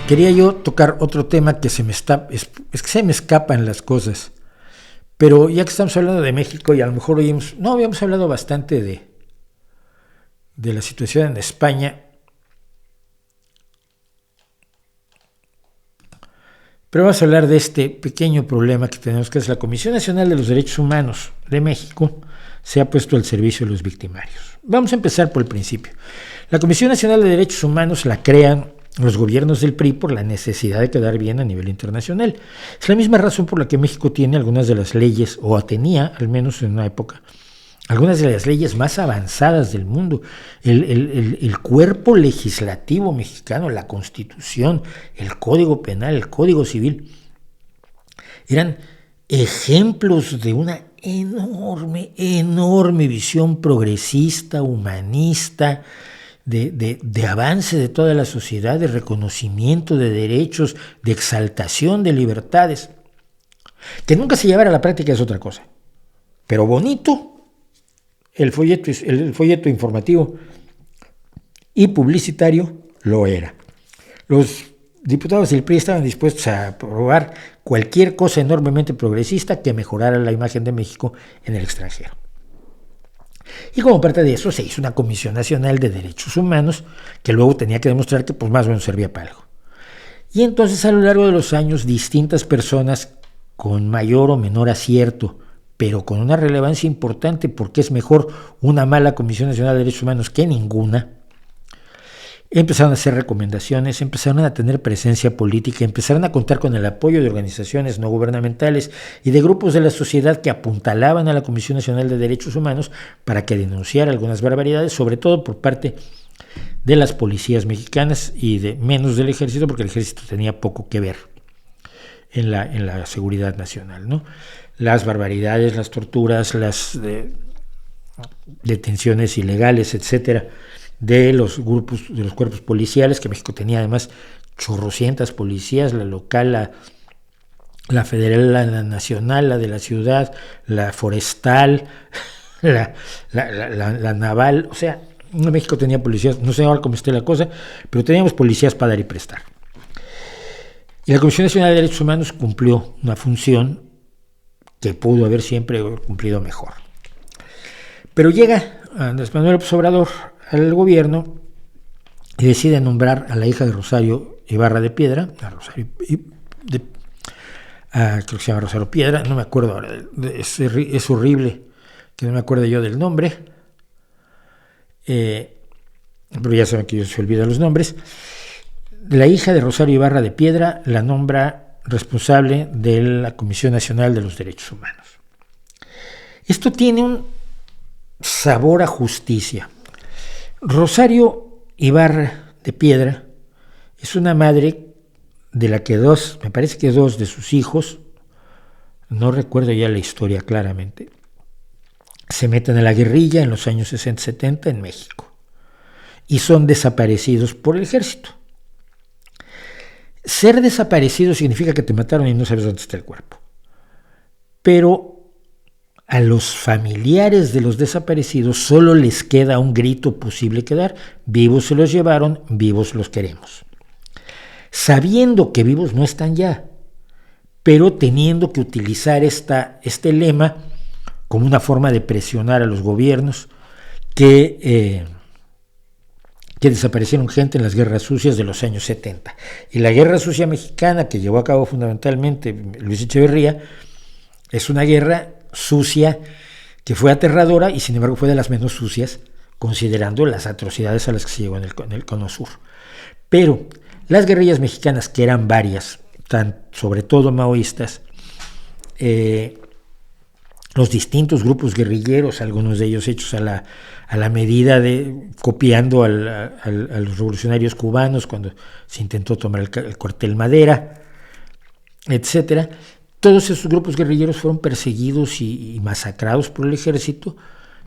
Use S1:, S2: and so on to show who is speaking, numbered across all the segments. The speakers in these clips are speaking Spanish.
S1: Quería yo tocar otro tema que es que se me escapan las cosas, pero ya que estamos hablando de México y a lo mejor habíamos hablado bastante de la situación en España, pero vamos a hablar de este pequeño problema que tenemos, que es la Comisión Nacional de los Derechos Humanos de México se ha puesto al servicio de los victimarios. Vamos a empezar por el principio. La Comisión Nacional de Derechos Humanos la crean los gobiernos del PRI por la necesidad de quedar bien a nivel internacional. Es la misma razón por la que México tiene algunas de las leyes, o tenía, al menos en una época, algunas de las leyes más avanzadas del mundo. El cuerpo legislativo mexicano, la Constitución, el Código Penal, el Código Civil, eran ejemplos de una enorme visión progresista, humanista, de avance de toda la sociedad, de reconocimiento de derechos, de exaltación de libertades. Que nunca se llevara a la práctica es otra cosa. Pero bonito, el folleto informativo y publicitario lo era. Los diputados del PRI estaban dispuestos a aprobar cualquier cosa enormemente progresista que mejorara la imagen de México en el extranjero. Y como parte de eso se hizo una Comisión Nacional de Derechos Humanos que luego tenía que demostrar que pues más o menos servía para algo. Y entonces a lo largo de los años distintas personas con mayor o menor acierto, pero con una relevancia importante porque es mejor una mala Comisión Nacional de Derechos Humanos que ninguna, empezaron a hacer recomendaciones, empezaron a tener presencia política, empezaron a contar con el apoyo de organizaciones no gubernamentales y de grupos de la sociedad que apuntalaban a la Comisión Nacional de Derechos Humanos para que denunciara algunas barbaridades, sobre todo por parte de las policías mexicanas y de menos del ejército, porque el ejército tenía poco que ver en la seguridad nacional, ¿no? Las barbaridades, las torturas, las detenciones ilegales, etcétera, de los cuerpos policiales, que México tenía además chorrocientas policías, la local, la federal, la nacional, la de la ciudad, la forestal, la naval. O sea, México tenía policías, no sé ahora cómo esté la cosa, pero teníamos policías para dar y prestar. Y la Comisión Nacional de Derechos Humanos cumplió una función que pudo haber siempre cumplido mejor. Pero llega Andrés Manuel López Obrador al gobierno y decide nombrar a la hija de Rosario Ibarra de Piedra, creo que se llama Rosario Piedra, no me acuerdo ahora, es horrible que no me acuerde yo del nombre, pero ya saben que yo se olvidan los nombres. La hija de Rosario Ibarra de Piedra la nombra responsable de la Comisión Nacional de los Derechos Humanos. Esto tiene un sabor a justicia. Rosario Ibarra de Piedra es una madre de la que me parece que dos de sus hijos, no recuerdo ya la historia claramente, se meten a la guerrilla en los años 60-70 en México y son desaparecidos por el ejército. Ser desaparecido significa que te mataron y no sabes dónde está el cuerpo. Pero a los familiares de los desaparecidos solo les queda un grito posible que dar: vivos se los llevaron, vivos los queremos. Sabiendo que vivos no están ya, pero teniendo que utilizar este lema como una forma de presionar a los gobiernos que desaparecieron gente en las guerras sucias de los años 70. Y la guerra sucia mexicana, que llevó a cabo fundamentalmente Luis Echeverría, es una guerra sucia que fue aterradora y sin embargo fue de las menos sucias considerando las atrocidades a las que se llegó en el Cono Sur. Pero las guerrillas mexicanas, que eran varias, sobre todo maoístas, los distintos grupos guerrilleros, algunos de ellos hechos a la medida copiando a los revolucionarios cubanos cuando se intentó tomar el cuartel Madera, etcétera. Todos esos grupos guerrilleros fueron perseguidos y masacrados por el ejército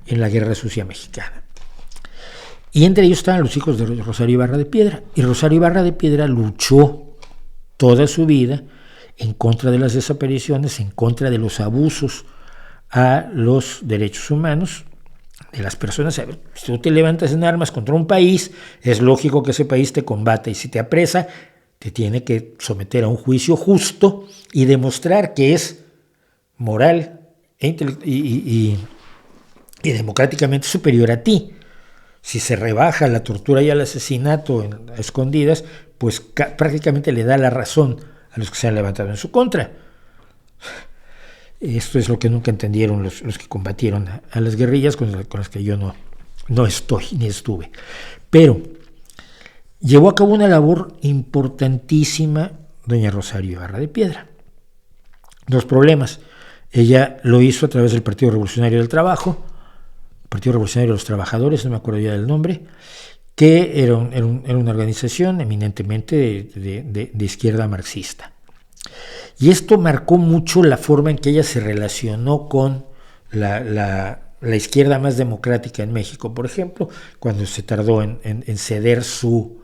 S1: en la Guerra Sucia Mexicana. Y entre ellos estaban los hijos de Rosario Ibarra de Piedra. Y Rosario Ibarra de Piedra luchó toda su vida en contra de las desapariciones, en contra de los abusos a los derechos humanos de las personas. A ver, si tú te levantas en armas contra un país, es lógico que ese país te combata, y si te apresa, te tiene que someter a un juicio justo y demostrar que es moral y democráticamente superior a ti. Si se rebaja la tortura y el asesinato a escondidas, pues prácticamente le da la razón a los que se han levantado en su contra. Esto es lo que nunca entendieron los que combatieron a las guerrillas, con las que yo no estoy ni estuve. Pero llevó a cabo una labor importantísima doña Rosario Ibarra de Piedra. Dos problemas. Ella lo hizo a través del Partido Revolucionario del Trabajo, Partido Revolucionario de los Trabajadores, no me acuerdo ya del nombre, que era una organización eminentemente de izquierda marxista. Y esto marcó mucho la forma en que ella se relacionó con la izquierda más democrática en México, por ejemplo, cuando se tardó en ceder su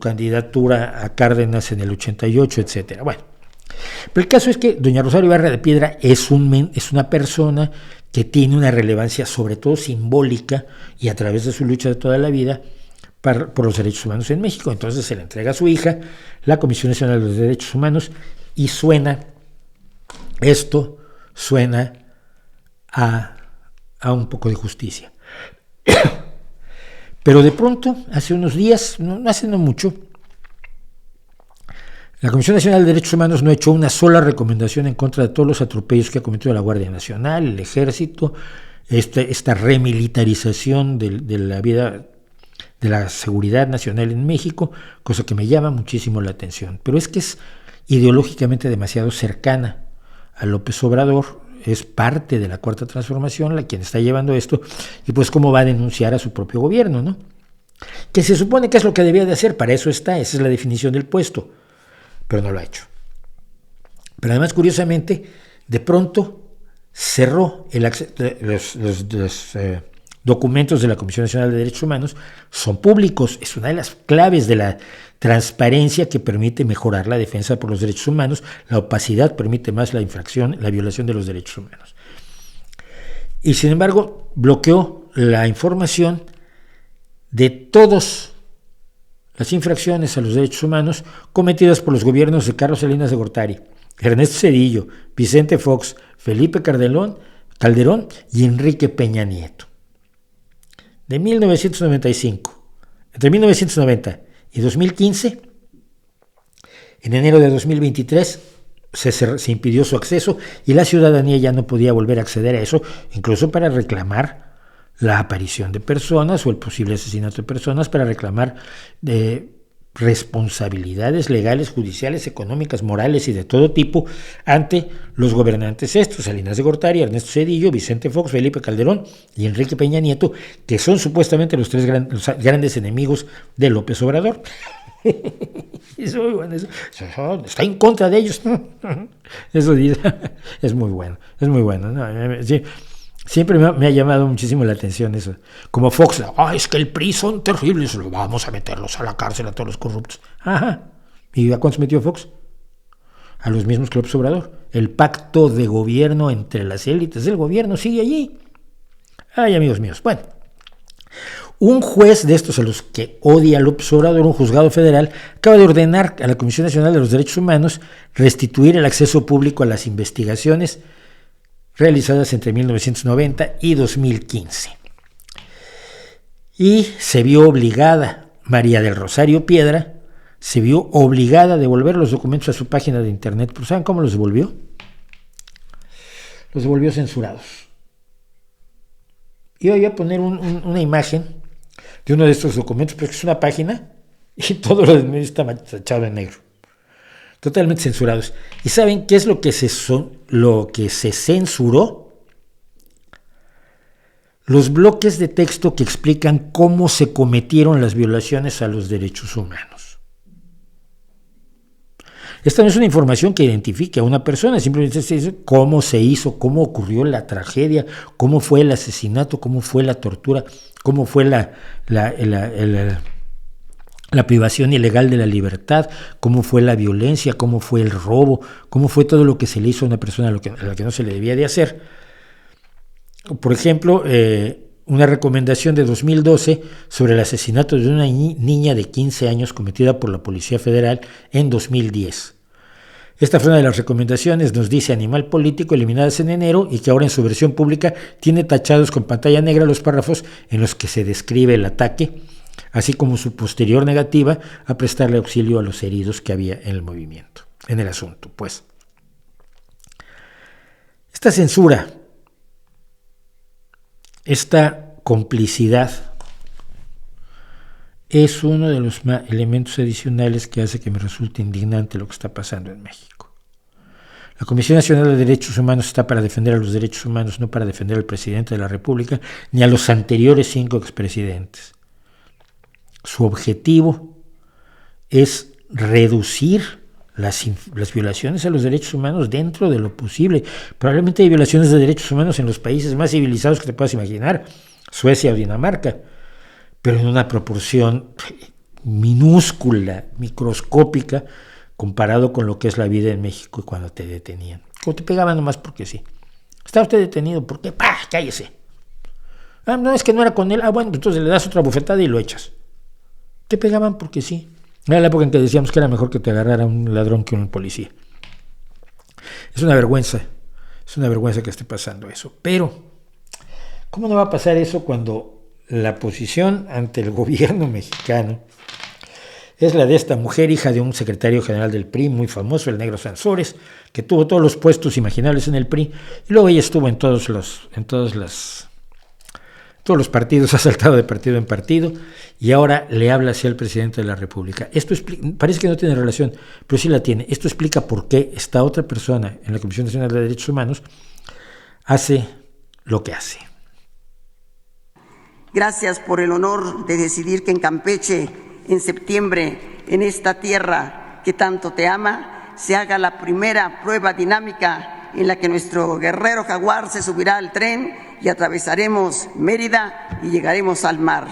S1: candidatura a Cárdenas en el 88, etc. Bueno, pero el caso es que doña Rosario Ibarra de Piedra es una persona que tiene una relevancia sobre todo simbólica y a través de su lucha de toda la vida por los derechos humanos en México. Entonces se le entrega a su hija la Comisión Nacional de los Derechos Humanos y suena a un poco de justicia. Pero de pronto, hace unos días, no mucho, la Comisión Nacional de Derechos Humanos no ha hecho una sola recomendación en contra de todos los atropellos que ha cometido la Guardia Nacional, el Ejército, esta remilitarización de la vida, de la seguridad nacional en México, cosa que me llama muchísimo la atención. Pero es que es ideológicamente demasiado cercana a López Obrador, es parte de la Cuarta Transformación quien está llevando esto, y pues cómo va a denunciar a su propio gobierno, ¿no? Que se supone que es lo que debía de hacer, para eso está, esa es la definición del puesto, pero no lo ha hecho. Pero además, curiosamente, de pronto cerró los documentos de la Comisión Nacional de Derechos Humanos, son públicos, es una de las claves de la transparencia que permite mejorar la defensa por los derechos humanos, la opacidad permite más la violación de los derechos humanos. Y sin embargo, bloqueó la información de todas las infracciones a los derechos humanos cometidas por los gobiernos de Carlos Salinas de Gortari, Ernesto Zedillo, Vicente Fox, Felipe Calderón y Enrique Peña Nieto. De 1995, entre 1990 y 2015, en enero de 2023, se impidió su acceso y la ciudadanía ya no podía volver a acceder a eso, incluso para reclamar la aparición de personas o el posible asesinato de personas, para reclamar responsabilidades legales, judiciales, económicas, morales y de todo tipo ante los gobernantes estos, Salinas de Gortari, Ernesto Zedillo, Vicente Fox, Felipe Calderón y Enrique Peña Nieto, que son supuestamente los grandes enemigos de López Obrador. Está en contra de ellos. Eso es muy bueno, ¿no? Sí. Siempre me ha llamado muchísimo la atención eso. Como Fox, es que el PRI son terribles, vamos a meterlos a la cárcel a todos los corruptos. Ajá. ¿Y a cuántos metió Fox? A los mismos que López Obrador. El pacto de gobierno entre las élites del gobierno sigue allí. Ay, amigos míos. Bueno, un juez de estos a los que odia a López Obrador, un juzgado federal, acaba de ordenar a la Comisión Nacional de los Derechos Humanos restituir el acceso público a las investigaciones realizadas entre 1990 y 2015. Y se vio obligada, María del Rosario Piedra, se vio obligada a devolver los documentos a su página de internet. ¿Pero saben cómo los devolvió? Los devolvió censurados. Y voy a poner una imagen de uno de estos documentos, porque es una página y todo lo demás está tachado en negro. Totalmente censurados. ¿Y saben qué es lo que se censuró? Los bloques de texto que explican cómo se cometieron las violaciones a los derechos humanos. Esta no es una información que identifique a una persona, simplemente se dice cómo se hizo, cómo ocurrió la tragedia, cómo fue el asesinato, cómo fue la tortura, cómo fue la privación ilegal de la libertad, cómo fue la violencia, cómo fue el robo, cómo fue todo lo que se le hizo a una persona a la que no se le debía de hacer. Por ejemplo, una recomendación de 2012 sobre el asesinato de una niña de 15 años cometida por la Policía Federal en 2010. Esta fue una de las recomendaciones, nos dice Animal Político, eliminadas en enero y que ahora en su versión pública tiene tachados con pantalla negra los párrafos en los que se describe el ataque, así como su posterior negativa a prestarle auxilio a los heridos que había en el movimiento, en el asunto, pues. Esta censura, esta complicidad, es uno de los elementos adicionales que hace que me resulte indignante lo que está pasando en México. La Comisión Nacional de Derechos Humanos está para defender a los derechos humanos, no para defender al presidente de la República ni a los anteriores 5 expresidentes. Su objetivo es reducir las violaciones a los derechos humanos dentro de lo posible. Probablemente hay violaciones de derechos humanos en los países más civilizados que te puedas imaginar, Suecia o Dinamarca, pero en una proporción minúscula, microscópica, comparado con lo que es la vida en México cuando te detenían. O te pegaban nomás porque sí. ¿Está usted detenido? ¿Por qué? ¡Pah! ¡Cállese! Ah, no, es que no era con él. Ah, bueno, entonces le das otra bofetada y lo echas. Te pegaban porque sí. Era la época en que decíamos que era mejor que te agarrara un ladrón que un policía. Es una vergüenza que esté pasando eso. Pero, ¿cómo no va a pasar eso cuando la posición ante el gobierno mexicano es la de esta mujer, hija de un secretario general del PRI muy famoso, el Negro Sansores, que tuvo todos los puestos imaginables en el PRI, y luego ella estuvo en todos los partidos, ha saltado de partido en partido, y ahora le habla hacia el presidente de la República. Esto parece que no tiene relación, pero sí la tiene. Esto explica por qué esta otra persona en la Comisión Nacional de Derechos Humanos hace lo que hace.
S2: Gracias por el honor de decidir que en Campeche, en septiembre, en esta tierra que tanto te ama, se haga la primera prueba dinámica en la que nuestro guerrero jaguar se subirá al tren y atravesaremos Mérida y llegaremos al mar.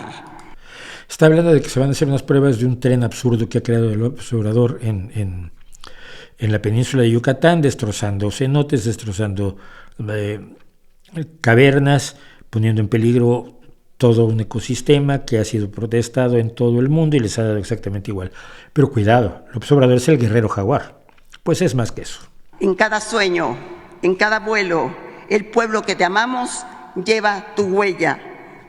S1: Está hablando de que se van a hacer unas pruebas de un tren absurdo que ha creado el López Obrador en la península de Yucatán, destrozando cenotes, destrozando cavernas, poniendo en peligro todo un ecosistema que ha sido protestado en todo el mundo y les ha dado exactamente igual. Pero cuidado, López Obrador es el guerrero jaguar. Pues es más que eso.
S2: En cada sueño, en cada vuelo, el pueblo que te amamos lleva tu huella.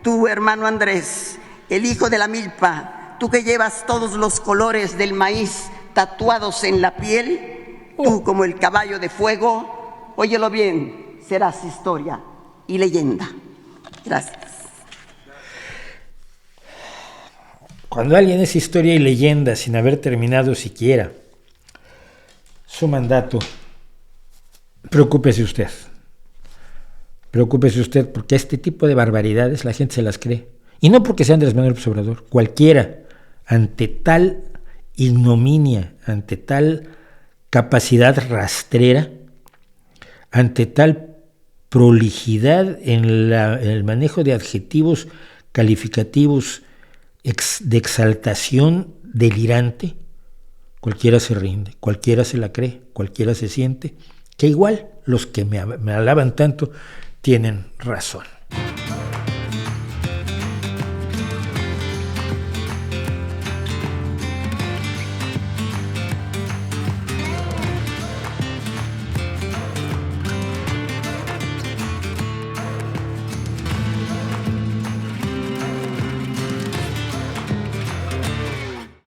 S2: Tu hermano Andrés, el hijo de la milpa, tú que llevas todos los colores del maíz tatuados en la piel, tú como el caballo de fuego, óyelo bien, serás historia y leyenda. Gracias.
S1: Cuando alguien es historia y leyenda sin haber terminado siquiera su mandato, preocúpese usted. Preocúpese usted porque este tipo de barbaridades la gente se las cree. Y no porque sea Andrés Manuel López Obrador. Cualquiera, ante tal ignominia, ante tal capacidad rastrera, ante tal prolijidad en el manejo de adjetivos calificativos de exaltación delirante, cualquiera se rinde, cualquiera se la cree, cualquiera se siente que igual los que me alaban tanto tienen razón.